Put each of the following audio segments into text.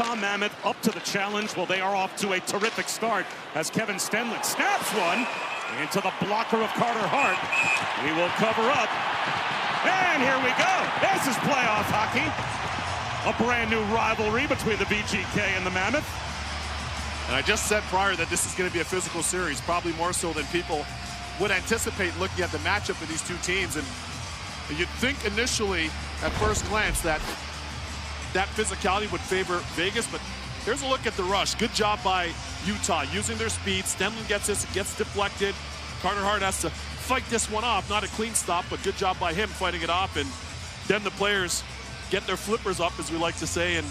Mammoth up to the challenge. Well, they are off to a terrific start as Kevin Stenlund snaps one into the blocker of Carter Hart. We will cover up. And here we go. This is playoff hockey. A brand new rivalry between the VGK and the Mammoth. And I just said prior that this is going to be a physical series, probably more so than people would anticipate looking at the matchup of these two teams. And you'd think initially, at first glance, that physicality would favor Vegas, but here's a look at the rush. Good job by Utah using their speed. Stenlund gets this, it gets deflected. Carter Hart has to fight this one off. Not a clean stop, but good job by him fighting it off. And then the players get their flippers up, as we like to say, and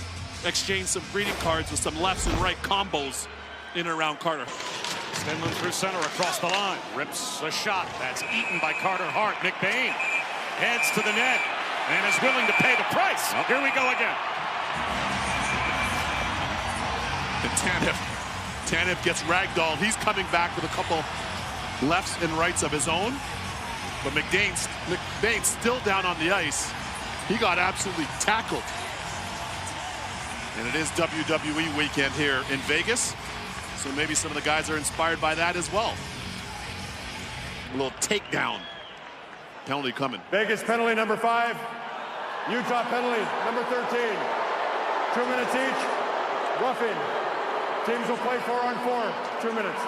exchange some greeting cards with some lefts and right combos in and around Carter. Stenlund through center across the line. Rips a shot. That's eaten by Carter Hart. McBain heads to the net and is willing to pay the price. Here we go again. And Tanev gets ragdolled. He's coming back with a couple lefts and rights of his own. But McBain's still down on the ice. He got absolutely tackled. And it is WWE weekend here in Vegas. So maybe some of the guys are inspired by that as well. A little takedown. Penalty coming. Vegas penalty number 5. Utah penalty number 13. 2 minutes each. Roughing. Teams will play 4-on-4. 2 minutes.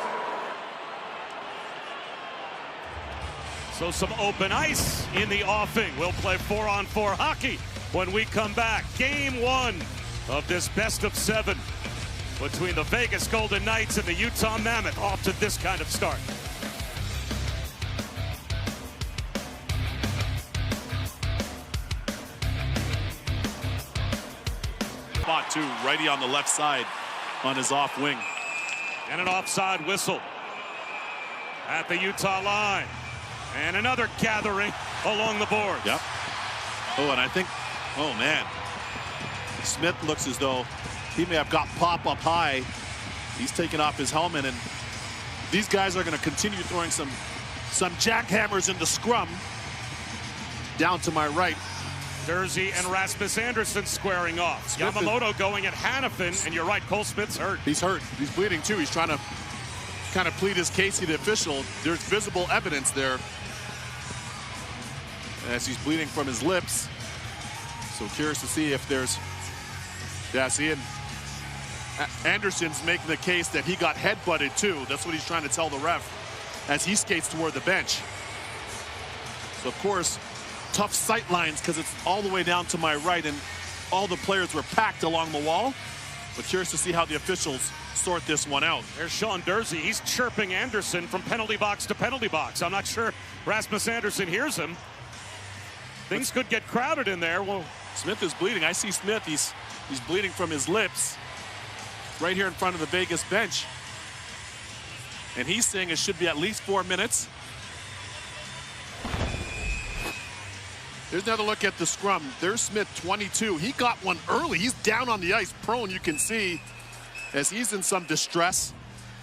So some open ice in the offing. We'll play 4-on-4 hockey when we come back. Game 1 of this best of 7 between the Vegas Golden Knights and the Utah Mammoth, off to this kind of start. Spot 2, righty on the left side on his off wing. And an offside whistle at the Utah line. And another gathering along the boards. Yep. Oh, and I think, oh man, Smith looks as though he may have got pop up high. He's taking off his helmet, and these guys are going to continue throwing some jackhammers in the scrum. Down to my right, Jersey and Rasmus Anderson squaring off. Smith Yamamoto going at Hannafin, and you're right, Cole Smith's hurt. He's hurt. He's bleeding too. He's trying to kind of plead his case to the official. There's visible evidence there as he's bleeding from his lips. So curious to see if there's, yeah, see, and Anderson's making the case that he got headbutted too. That's what he's trying to tell the ref as he skates toward the bench. So of course, tough sight lines because it's all the way down to my right and all the players were packed along the wall. But curious to see how the officials sort this one out. There's Sean Dursey. He's chirping Anderson from penalty box to penalty box. I'm not sure Rasmus Anderson hears him. Things could get crowded in there. Well, Smith is bleeding. I see Smith. He's bleeding from his lips right here in front of the Vegas bench. And he's saying it should be at least 4 minutes. Here's another look at the scrum. There's Smith, 22. He got one early. He's down on the ice, prone, you can see, as he's in some distress.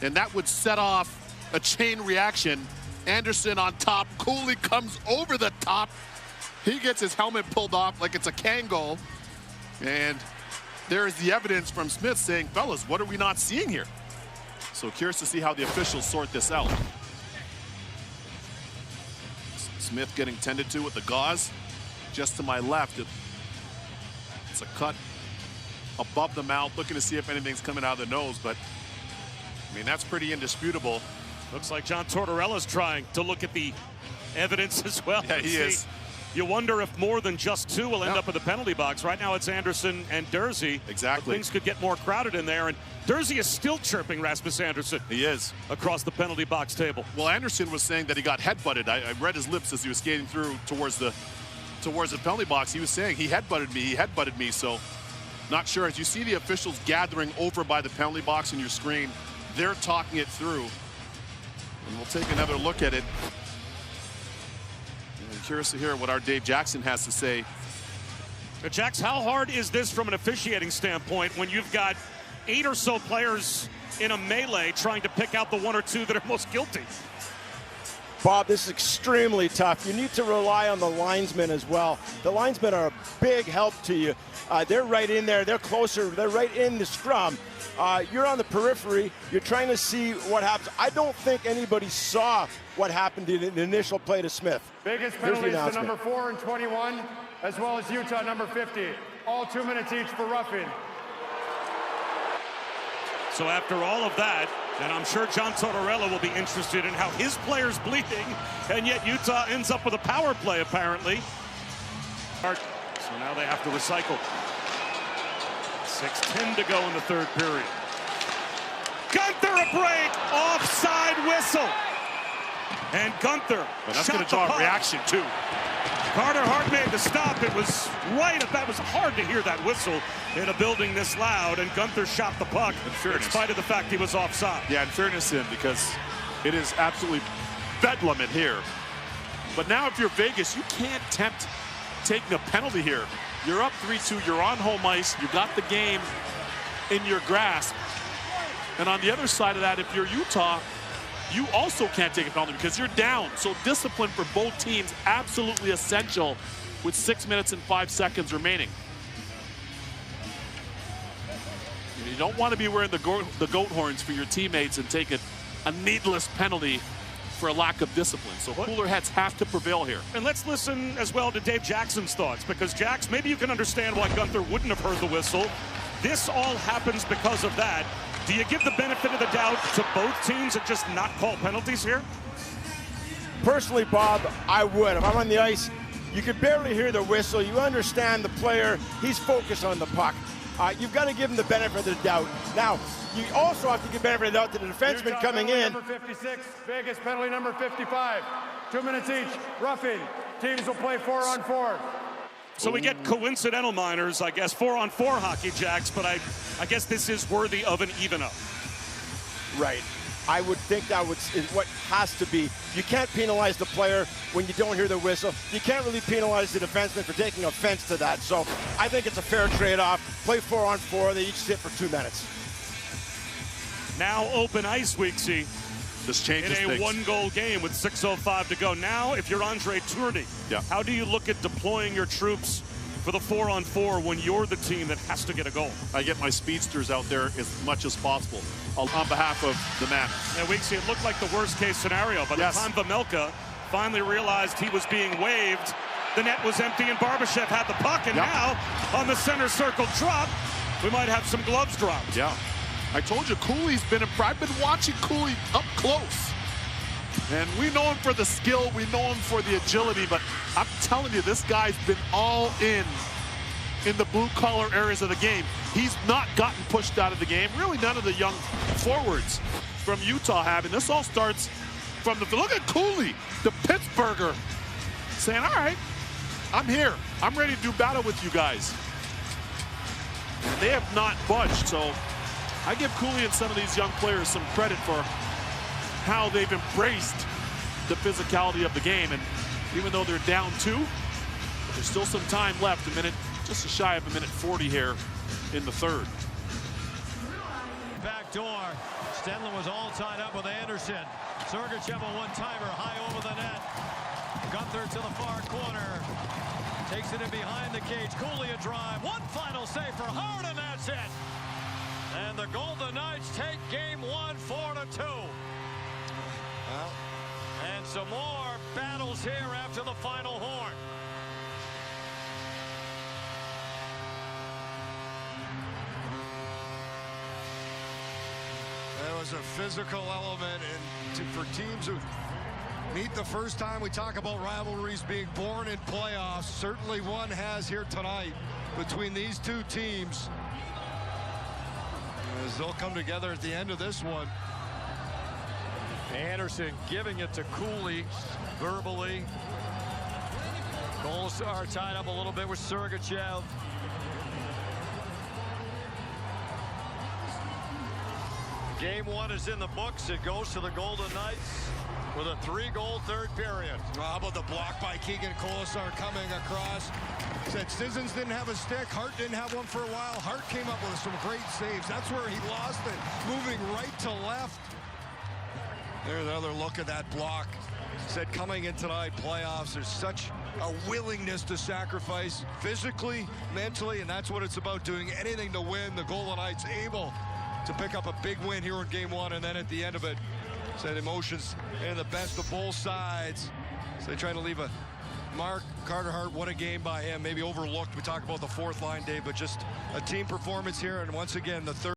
And that would set off a chain reaction. Anderson on top. Cooley comes over the top. He gets his helmet pulled off like it's a Kangol. And there is the evidence from Smith saying, fellas, what are we not seeing here? So curious to see how the officials sort this out. Smith getting tended to with the gauze. Just to my left, it's a cut above the mouth, looking to see if anything's coming out of the nose, but I mean, that's pretty indisputable. Looks like John Tortorella's trying to look at the evidence as well. Yeah, he is. You wonder if more than just 2 will end up in the penalty box. Right now it's Anderson and Dursey. Exactly. Things could get more crowded in there, and Dursey is still chirping Rasmus Anderson. He is. Across the penalty box table. Well, Anderson was saying that he got headbutted. I read his lips as he was skating through towards the penalty box. He was saying he headbutted me, so not sure. As you see the officials gathering over by the penalty box on your screen, they're talking it through. And we'll take another look at it. I'm curious to hear what our Dave Jackson has to say. Jax, how hard is this from an officiating standpoint when you've got 8 or so players in a melee trying to pick out the 1 or 2 that are most guilty? Bob, this is extremely tough. You need to rely on the linesmen as well. The linesmen are a big help to you. They're right in there. They're closer. They're right in the scrum. You're on the periphery. You're trying to see what happens. I don't think anybody saw what happened in the initial play to Smith. Biggest penalties to number 4 and 21, as well as Utah number 50. All 2 minutes each for roughing. So after all of that, and I'm sure John Tortorella will be interested in how his player's bleeding, and yet Utah ends up with a power play, apparently. So now they have to recycle. 6:10 to go in the third period. Gunther a break, offside whistle. And Gunther, but that's going to draw a reaction too. Carter Hart made the stop. It was right. That was hard to hear that whistle in a building this loud, and Gunther shot the puck in spite of the fact he was offside. Yeah, in fairness to him, because it is absolutely bedlam in here. But now if you're Vegas, you can't tempt taking a penalty here. You're up 3-2. You're on home ice. You got the game in your grasp. And on the other side of that, if you're Utah, you also can't take a penalty because you're down. So discipline for both teams absolutely essential with 6 minutes and 5 seconds remaining. You don't want to be wearing the goat horns for your teammates and take a needless penalty for a lack of discipline. So cooler heads have to prevail here. And let's listen as well to Dave Jackson's thoughts, because Jax, maybe you can understand why Gunther wouldn't have heard the whistle. This all happens because of that. Do you give the benefit of the doubt to both teams and just not call penalties here? Personally, Bob, I would. If I'm on the ice, you could barely hear the whistle. You understand the player. He's focused on the puck. You've got to give him the benefit of the doubt. Now, you also have to give benefit of the doubt to the defenseman coming in. Number 56, Vegas penalty number 55. 2 minutes each, roughing. Teams will play 4-on-4. So we get coincidental minors, I guess, 4-on-4 hockey, Jacks, but I guess this is worthy of an even-up. Right. I would think that is what has to be. You can't penalize the player when you don't hear the whistle. You can't really penalize the defenseman for taking offense to that. So I think it's a fair trade-off. Play 4-on-4. They each sit for 2 minutes. Now open ice, Weeksy. This changes in a things. one-goal game with 6:05 to go. Now, if you're Andre Tourny, how do you look at deploying your troops for the 4-on-4 when you're the team that has to get a goal? I get my speedsters out there as much as possible on behalf of the Mammoth. Now, Weeksy, it looked like the worst-case scenario. By the time Vamelka finally realized he was being waved, the net was empty and Barbashev had the puck. And now, on the center circle drop, we might have some gloves dropped. Yeah. I told you, Cooley's I've been watching Cooley up close. And we know him for the skill, we know him for the agility, but I'm telling you, this guy's been all in the blue-collar areas of the game. He's not gotten pushed out of the game. Really, none of the young forwards from Utah have. And this all starts from look at Cooley, the Pittsburgher, saying, all right, I'm here. I'm ready to do battle with you guys. And they have not budged, so I give Cooley and some of these young players some credit for how they've embraced the physicality of the game. And even though they're down 2, there's still some time left, just shy of a minute 40 here in the third. Back door. Stenlund was all tied up with Anderson. Sergachev a one-timer high over the net. Gunther to the far corner. Takes it in behind the cage. Cooley a drive. One final save for Hart, and that's it. And the Golden Knights take game 1, 4-2. And some more battles here after the final horn. There was a physical element, and for teams who meet the first time, we talk about rivalries being born in playoffs. Certainly one has here tonight between these two teams, as they'll come together at the end of this one. Anderson giving it to Cooley verbally. Goals are tied up a little bit with Sergachev. Game 1 is in the books. It goes to the Golden Knights with a 3-goal third period. How about the block by Keegan Colasar coming across? Said Sissons didn't have a stick. Hart didn't have one for a while. Hart came up with some great saves. That's where he lost it, moving right to left. There's another look at that block. said coming in tonight, playoffs, there's such a willingness to sacrifice physically, mentally, and that's what it's about, doing anything to win. The Golden Knights able to pick up a big win here in game one, and then at the end of it, said emotions and the best of both sides. So they try to leave a mark. Carter Hart, what a game by him. Maybe overlooked. We talk about the fourth line, Dave, but just a team performance here, and once again, the third.